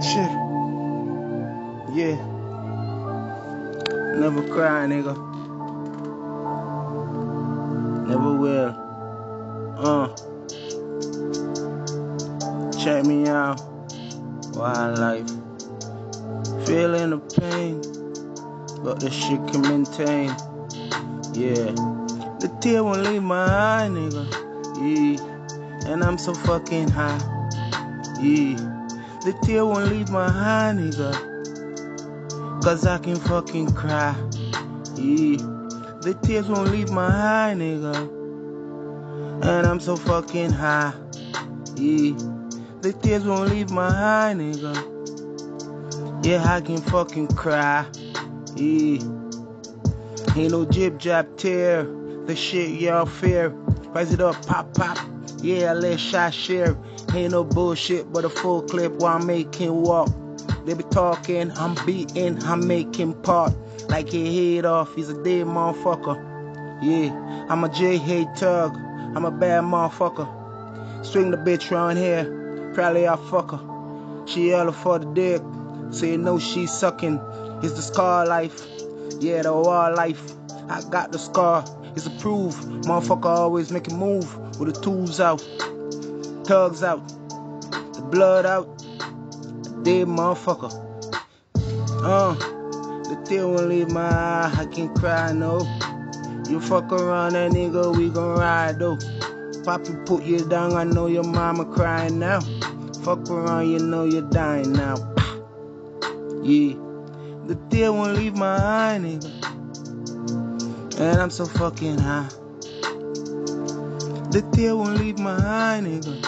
Shit. Yeah. Never cry, nigga. Never will. Check me out. Wildlife. Feeling the pain, but the shit can maintain. Yeah. The tear won't leave my eye, nigga. Yeah. And I'm so fucking high. Yeah. The tear won't leave my eye, nigga. Cause I can fucking cry. Yeah. The tears won't leave my eye, nigga. And I'm so fucking high. Yeah. The tears won't leave my eye, nigga. Yeah, I can fucking cry. Yeah. Ain't no jib jab tear. The shit y'all fear. Rise it up, pop pop. Yeah, let shot share. Ain't no bullshit but a full clip while I'm making walk. They be talking, I'm beating, I'm making part. Like he head off, he's a dead motherfucker. Yeah, I'm a J-hate tug. I'm a bad motherfucker. Swing the bitch round here, probably I fuck her. She yelling for the dick, so you know she's sucking. It's the scar life, yeah, the war life. I got the scar, it's approved. Motherfucker always make a move with the tools out, tugs out, the blood out. Dead motherfucker. The tear won't leave my eye, I can't cry, no. You fuck around that nigga, we gon' ride though. Poppy put you down, I know your mama crying now. Fuck around, you know you're dying now. Yeah. The tear won't leave my eye, nigga. And I'm so fucking high. The tear won't leave my eye, nigga.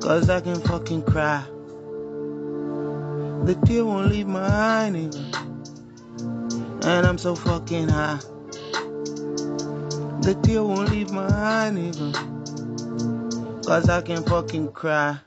Cause I can fucking cry. The tear won't leave my eye, nigga. And I'm so fucking high. The tear won't leave my eye, nigga. Cause I can fucking cry.